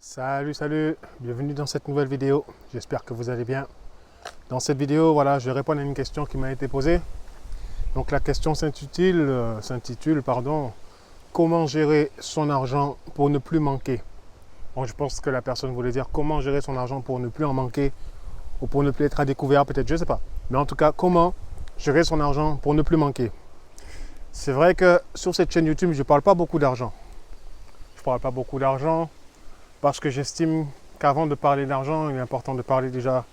Salut, bienvenue dans cette nouvelle vidéo. J'espère que vous allez bien. Dans cette vidéo, voilà, je vais répondre à une question qui m'a été posée. Donc la question s'intitule, comment gérer son argent pour ne plus manquer. Bon, je pense que la personne voulait dire comment gérer son argent pour ne plus en manquer ou pour ne plus être à découvert, peut-être, je ne sais pas. Mais en tout cas, comment gérer son argent pour ne plus manquer. C'est vrai que sur cette chaîne YouTube, je ne parle pas beaucoup d'argent. Je ne parle pas beaucoup d'argent. Parce que j'estime qu'avant de parler d'argent, il est important de parler déjà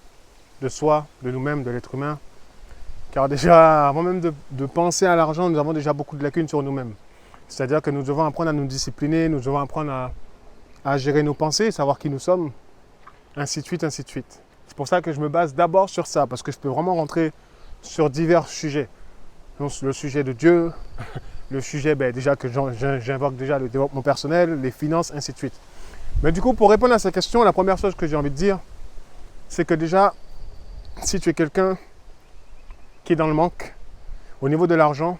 de soi, de nous-mêmes, de l'être humain. Car déjà, avant même de penser à l'argent, nous avons déjà beaucoup de lacunes sur nous-mêmes. C'est-à-dire que nous devons apprendre à nous discipliner, nous devons apprendre à gérer nos pensées, savoir qui nous sommes, ainsi de suite, ainsi de suite. C'est pour ça que je me base d'abord sur ça, parce que je peux vraiment rentrer sur divers sujets. Donc, le sujet de Dieu, le sujet déjà que j'invoque déjà le développement personnel, les finances, ainsi de suite. Mais du coup, pour répondre à cette question, la première chose que j'ai envie de dire, c'est que déjà, si tu es quelqu'un qui est dans le manque au niveau de l'argent,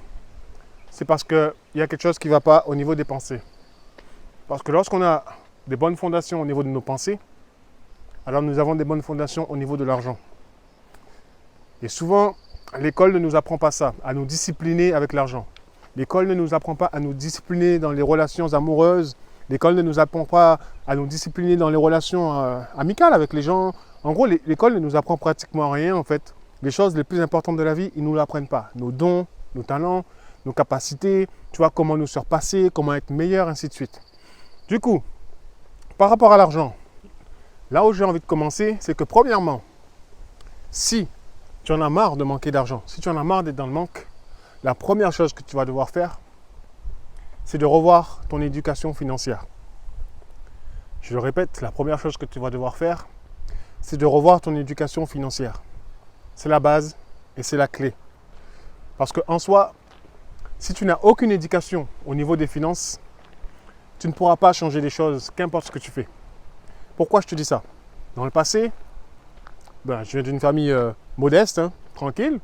c'est parce qu'il y a quelque chose qui ne va pas au niveau des pensées. Parce que lorsqu'on a des bonnes fondations au niveau de nos pensées, alors nous avons des bonnes fondations au niveau de l'argent. Et souvent, l'école ne nous apprend pas ça, à nous discipliner avec l'argent. L'école ne nous apprend pas à nous discipliner dans les relations amoureuses. L'école ne nous apprend pas à nous discipliner dans les relations amicales avec les gens. En gros, l'école ne nous apprend pratiquement rien en fait. Les choses les plus importantes de la vie, ils ne nous l'apprennent pas. Nos dons, nos talents, nos capacités, tu vois, comment nous surpasser, comment être meilleur, ainsi de suite. Du coup, par rapport à l'argent, là où j'ai envie de commencer, c'est que premièrement, si tu en as marre de manquer d'argent, si tu en as marre d'être dans le manque, la première chose que tu vas devoir faire, c'est de revoir ton éducation financière. Je le répète, la première chose que tu vas devoir faire, c'est de revoir ton éducation financière. C'est la base et c'est la clé. Parce qu'en soi, si tu n'as aucune éducation au niveau des finances, tu ne pourras pas changer les choses, qu'importe ce que tu fais. Pourquoi je te dis ça? Dans le passé, je viens d'une famille modeste, tranquille.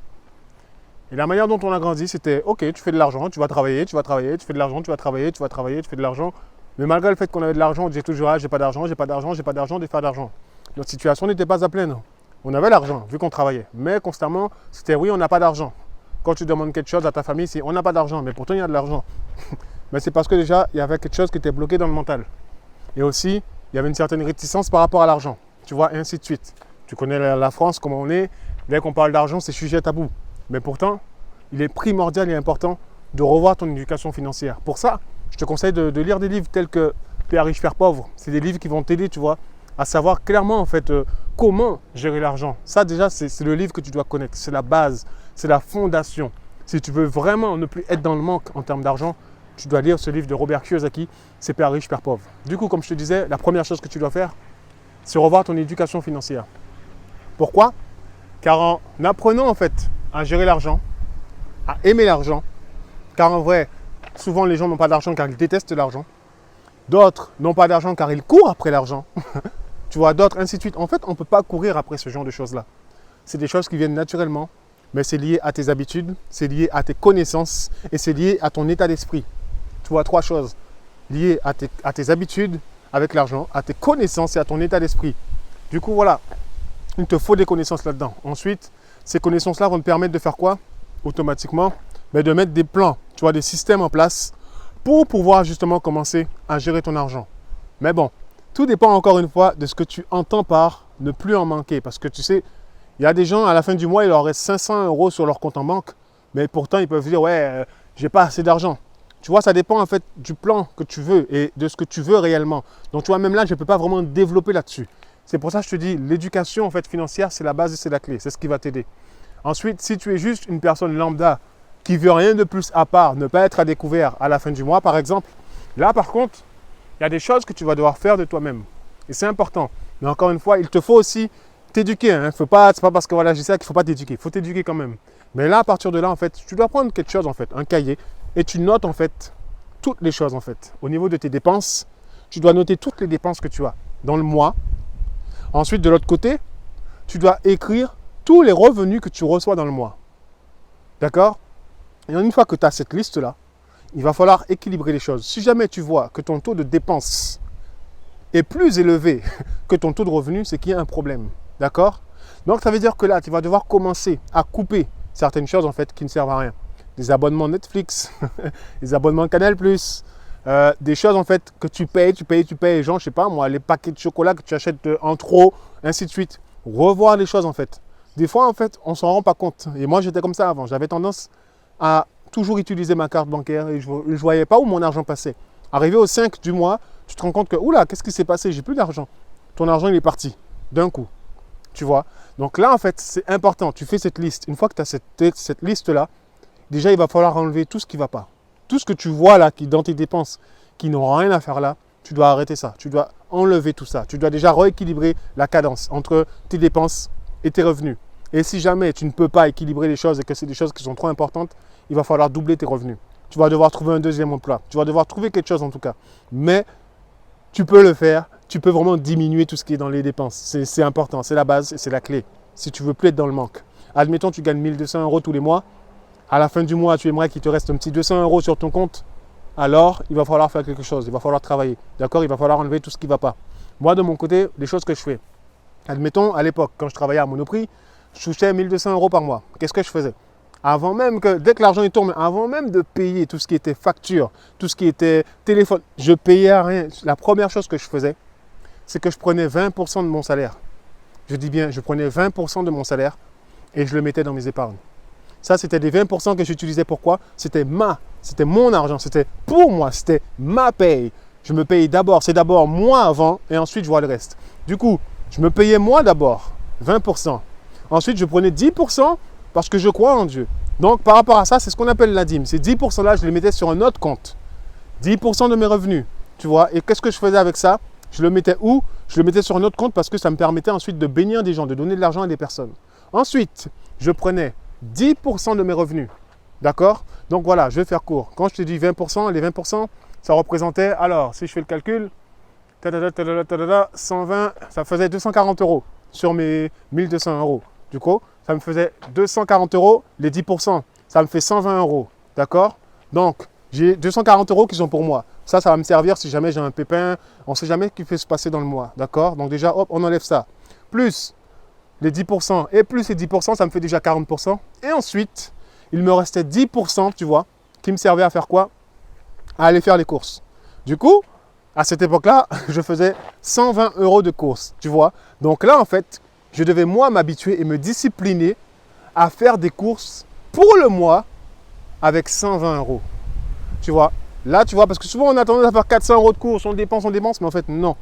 Et la manière dont on a grandi, c'était ok, tu fais de l'argent, tu vas travailler, tu fais de l'argent, tu vas travailler, tu fais de l'argent. Mais malgré le fait qu'on avait de l'argent, on disait toujours ah, j'ai pas d'argent, j'ai pas d'argent, j'ai pas d'argent, de faire d'argent. Notre situation n'était pas à plaindre. On avait l'argent, vu qu'on travaillait. Mais constamment, c'était oui, on n'a pas d'argent. Quand tu demandes quelque chose à ta famille, c'est on n'a pas d'argent, mais pourtant il y a de l'argent. Mais c'est parce que déjà, il y avait quelque chose qui était bloqué dans le mental. Et aussi, il y avait une certaine réticence par rapport à l'argent. Tu vois, et ainsi de suite. Tu connais la France, comment on est. Dès qu'on parle d'argent, c'est sujet tabou. Mais pourtant, il est primordial et important de revoir ton éducation financière. Pour ça, je te conseille de lire des livres tels que Père riche, Père pauvre. C'est des livres qui vont t'aider, tu vois, à savoir clairement en fait comment gérer l'argent. Ça déjà, c'est le livre que tu dois connaître. C'est la base, c'est la fondation. Si tu veux vraiment ne plus être dans le manque en termes d'argent, tu dois lire ce livre de Robert Kiyosaki, c'est Père riche, Père pauvre. Du coup, comme je te disais, la première chose que tu dois faire, c'est revoir ton éducation financière. Pourquoi? Car en apprenant en fait à gérer l'argent, à aimer l'argent, car en vrai, souvent les gens n'ont pas d'argent car ils détestent l'argent. D'autres n'ont pas d'argent car ils courent après l'argent. Tu vois, d'autres, ainsi de suite. En fait, on ne peut pas courir après ce genre de choses-là. C'est des choses qui viennent naturellement, mais c'est lié à tes habitudes, c'est lié à tes connaissances et c'est lié à ton état d'esprit. Tu vois, trois choses liées à tes habitudes avec l'argent, à tes connaissances et à ton état d'esprit. Du coup, voilà, il te faut des connaissances là-dedans. Ensuite, ces connaissances-là vont te permettre de faire quoi? Automatiquement, mais de mettre des plans, tu vois, des systèmes en place pour pouvoir justement commencer à gérer ton argent. Mais bon, tout dépend encore une fois de ce que tu entends par ne plus en manquer. Parce que tu sais, il y a des gens, à la fin du mois, il leur reste 500 € sur leur compte en banque, mais pourtant ils peuvent dire, ouais, j'ai pas assez d'argent. Tu vois, ça dépend en fait du plan que tu veux et de ce que tu veux réellement. Donc tu vois, même là, je ne peux pas vraiment développer là-dessus. C'est pour ça que je te dis, l'éducation en fait financière, c'est la base et c'est la clé. C'est ce qui va t'aider. Ensuite, si tu es juste une personne lambda qui veut rien de plus à part ne pas être à découvert à la fin du mois, par exemple, là, par contre, il y a des choses que tu vas devoir faire de toi-même. Et c'est important. Mais encore une fois, il te faut aussi t'éduquer. C'est pas parce que voilà, je sais qu'il ne faut pas t'éduquer. Il faut t'éduquer quand même. Mais là, à partir de là, en fait, tu dois prendre quelque chose, en fait, un cahier, et tu notes, en fait, toutes les choses, en fait. Au niveau de tes dépenses, tu dois noter toutes les dépenses que tu as dans le mois. Ensuite, de l'autre côté, tu dois écrire tous les revenus que tu reçois dans le mois. D'accord? Et une fois que tu as cette liste-là, il va falloir équilibrer les choses. Si jamais tu vois que ton taux de dépense est plus élevé que ton taux de revenu, c'est qu'il y a un problème. D'accord? Donc, ça veut dire que là, tu vas devoir commencer à couper certaines choses en fait qui ne servent à rien. Des abonnements Netflix, des abonnements Canal+, des choses en fait que tu payes, genre, je sais pas moi, les paquets de chocolat que tu achètes en trop, ainsi de suite. Revoir les choses en fait. Des fois en fait, on s'en rend pas compte. Et moi, j'étais comme ça avant. J'avais tendance à toujours utiliser ma carte bancaire et je ne voyais pas où mon argent passait. Arrivé au 5 du mois, tu te rends compte que, oula, qu'est-ce qui s'est passé? J'ai plus d'argent. Ton argent, il est parti d'un coup. Tu vois? Donc là, en fait, c'est important. Tu fais cette liste. Une fois que tu as cette liste-là, déjà, il va falloir enlever tout ce qui ne va pas. Tout ce que tu vois là, qui dans tes dépenses, qui n'ont rien à faire là, tu dois arrêter ça. Tu dois enlever tout ça. Tu dois déjà rééquilibrer la cadence entre tes dépenses et tes revenus. Et si jamais tu ne peux pas équilibrer les choses et que c'est des choses qui sont trop importantes, il va falloir doubler tes revenus. Tu vas devoir trouver un deuxième emploi. Tu vas devoir trouver quelque chose en tout cas. Mais tu peux le faire. Tu peux vraiment diminuer tout ce qui est dans les dépenses. C'est important. C'est la base et c'est la clé. Si tu veux plus être dans le manque. Admettons, tu gagnes 1200 € tous les mois. À la fin du mois, tu aimerais qu'il te reste un petit 200 € sur ton compte. Alors, il va falloir faire quelque chose. Il va falloir travailler. D'accord? Il va falloir enlever tout ce qui ne va pas. Moi, de mon côté, les choses que je fais. Admettons, à l'époque, quand je travaillais à Monoprix, je touchais 1200 € par mois. Qu'est-ce que je faisais? Avant même que, dès que l'argent est tombé, avant même de payer tout ce qui était facture, tout ce qui était téléphone, je payais rien. La première chose que je faisais, c'est que je prenais 20% de mon salaire. Je dis bien, je prenais 20% de mon salaire et je le mettais dans mes épargnes. Ça, c'était des 20% que j'utilisais. Pourquoi? C'était mon argent, c'était pour moi, c'était ma paye. Je me payais d'abord, c'est d'abord moi avant et ensuite je vois le reste. Du coup, je me payais moi d'abord, 20%. Ensuite, je prenais 10% parce que je crois en Dieu. Donc, par rapport à ça, c'est ce qu'on appelle la dîme. Ces 10% là, je les mettais sur un autre compte. 10% de mes revenus, tu vois. Et qu'est-ce que je faisais avec ça? Je le mettais où? Je le mettais sur un autre compte parce que ça me permettait ensuite de bénir des gens, de donner de l'argent à des personnes. Ensuite, je prenais 10% de mes revenus. D'accord? Donc voilà, je vais faire court. Quand je te dis 20%, les 20%, ça représentait, alors, si je fais le calcul, 120, ça faisait 240 € sur mes 1200 €. Du coup, ça me faisait 240 €, les 10%, ça me fait 120 €. D'accord? Donc, j'ai 240 € qui sont pour moi. Ça va me servir si jamais j'ai un pépin. On ne sait jamais ce qui peut se passer dans le mois. D'accord? Donc déjà, hop, on enlève ça. Plus les 10% et plus les 10%, ça me fait déjà 40%. Et ensuite, il me restait 10%, tu vois, qui me servait à faire quoi? À aller faire les courses. Du coup, à cette époque-là, je faisais 120 € de courses, tu vois. Donc là, en fait, je devais moi m'habituer et me discipliner à faire des courses pour le mois avec 120 €. Tu vois, là, tu vois, parce que souvent on a tendance à faire 400 € de courses, on dépense, mais en fait, non.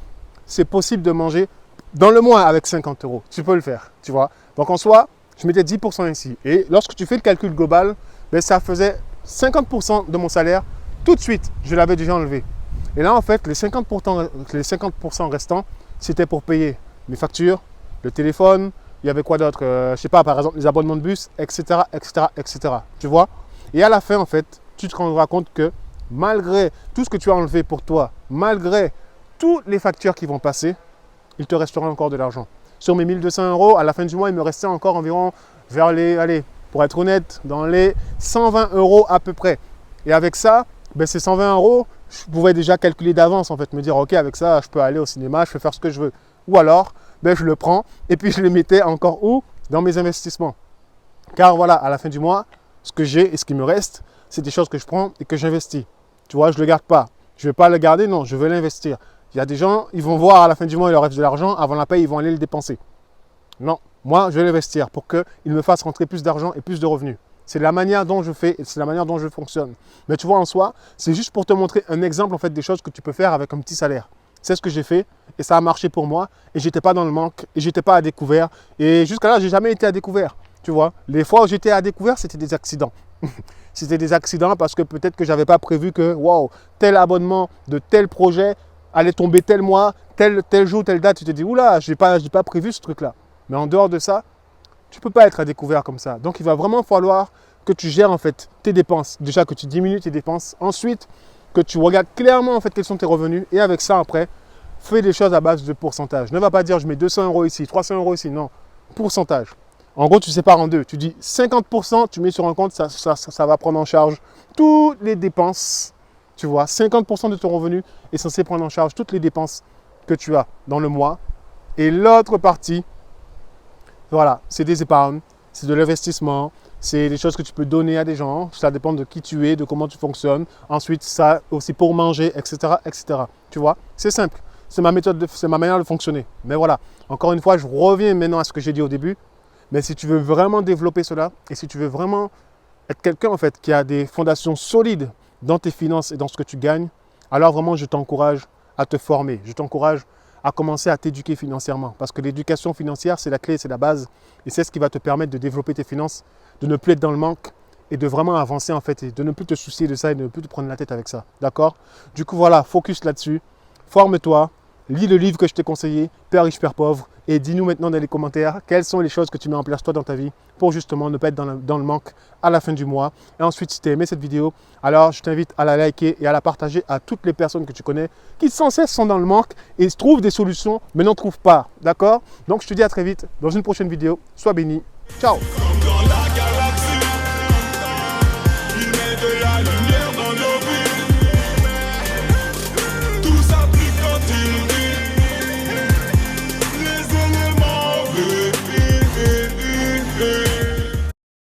C'est possible de manger dans le mois avec 50 €. Tu peux le faire, tu vois. Donc en soi, je mettais 10% ici. Et lorsque tu fais le calcul global, ben, ça faisait 50% de mon salaire. Tout de suite, je l'avais déjà enlevé. Et là, en fait, les 50% restants, c'était pour payer mes factures, le téléphone, il y avait quoi d'autre? Je sais pas, par exemple, les abonnements de bus, etc., etc., etc. Tu vois? Et à la fin, en fait, tu te rendras compte que malgré tout ce que tu as enlevé pour toi, malgré toutes les factures qui vont passer, il te restera encore de l'argent. Sur mes 1200 €, à la fin du mois, il me restait encore environ vers les, allez, pour être honnête, dans les 120 € à peu près. Et avec ça, ben, ces 120 €, je pouvais déjà calculer d'avance, en fait, me dire, ok, avec ça, je peux aller au cinéma, je peux faire ce que je veux. Ou alors, ben, je le prends et puis je le mettais encore où? Dans mes investissements. Car voilà, à la fin du mois, ce que j'ai et ce qui me reste, c'est des choses que je prends et que j'investis. Tu vois, je ne le garde pas. Je ne vais pas le garder, non, je veux l'investir. Il y a des gens, ils vont voir à la fin du mois, il leur reste de l'argent, avant la paye, ils vont aller le dépenser. Non, moi, je vais l'investir pour qu'il me fasse rentrer plus d'argent et plus de revenus. C'est la manière dont je fais et c'est la manière dont je fonctionne. Mais tu vois, en soi, c'est juste pour te montrer un exemple en fait, des choses que tu peux faire avec un petit salaire. C'est ce que j'ai fait et ça a marché pour moi et je n'étais pas dans le manque et je n'étais pas à découvert. Et jusqu'à là, je n'ai jamais été à découvert. Tu vois, les fois où j'étais à découvert, c'était des accidents. C'était des accidents parce que peut-être que je n'avais pas prévu que, waouh, tel abonnement de tel projet allait tomber tel mois, tel jour, telle date. Tu te dis, oula, je n'ai pas prévu ce truc-là. Mais en dehors de ça, tu ne peux pas être à découvert comme ça. Donc, il va vraiment falloir que tu gères en fait tes dépenses. Déjà, que tu diminues tes dépenses. Ensuite, que tu regardes clairement en fait quels sont tes revenus. Et avec ça, après, fais des choses à base de pourcentage. Ne va pas dire, je mets 200 € ici, 300 € ici. Non, pourcentage. En gros, tu sépares en deux. Tu dis 50%, tu mets sur un compte, ça va prendre en charge toutes les dépenses. Tu vois, 50% de ton revenu est censé prendre en charge toutes les dépenses que tu as dans le mois. Et l'autre partie, voilà, c'est des épargnes, c'est de l'investissement, c'est des choses que tu peux donner à des gens. Ça dépend de qui tu es, de comment tu fonctionnes. Ensuite, ça aussi pour manger, etc., etc. Tu vois, c'est simple. C'est ma méthode, c'est ma manière de fonctionner. Mais voilà, encore une fois, je reviens maintenant à ce que j'ai dit au début. Mais si tu veux vraiment développer cela et si tu veux vraiment être quelqu'un en fait qui a des fondations solides dans tes finances et dans ce que tu gagnes, alors vraiment je t'encourage à te former. Je t'encourage à commencer à t'éduquer financièrement. Parce que l'éducation financière, c'est la clé, c'est la base. Et c'est ce qui va te permettre de développer tes finances, de ne plus être dans le manque et de vraiment avancer en fait et de ne plus te soucier de ça et de ne plus te prendre la tête avec ça. D'accord? Du coup, voilà, focus là-dessus. Forme-toi. Lis le livre que je t'ai conseillé, Père riche, Père pauvre, et dis-nous maintenant dans les commentaires quelles sont les choses que tu mets en place toi dans ta vie pour justement ne pas être dans le manque à la fin du mois. Et ensuite, si tu as aimé cette vidéo, alors je t'invite à la liker et à la partager à toutes les personnes que tu connais qui sans cesse sont dans le manque et trouvent des solutions mais n'en trouvent pas. D'accord? Donc je te dis à très vite dans une prochaine vidéo. Sois béni. Ciao!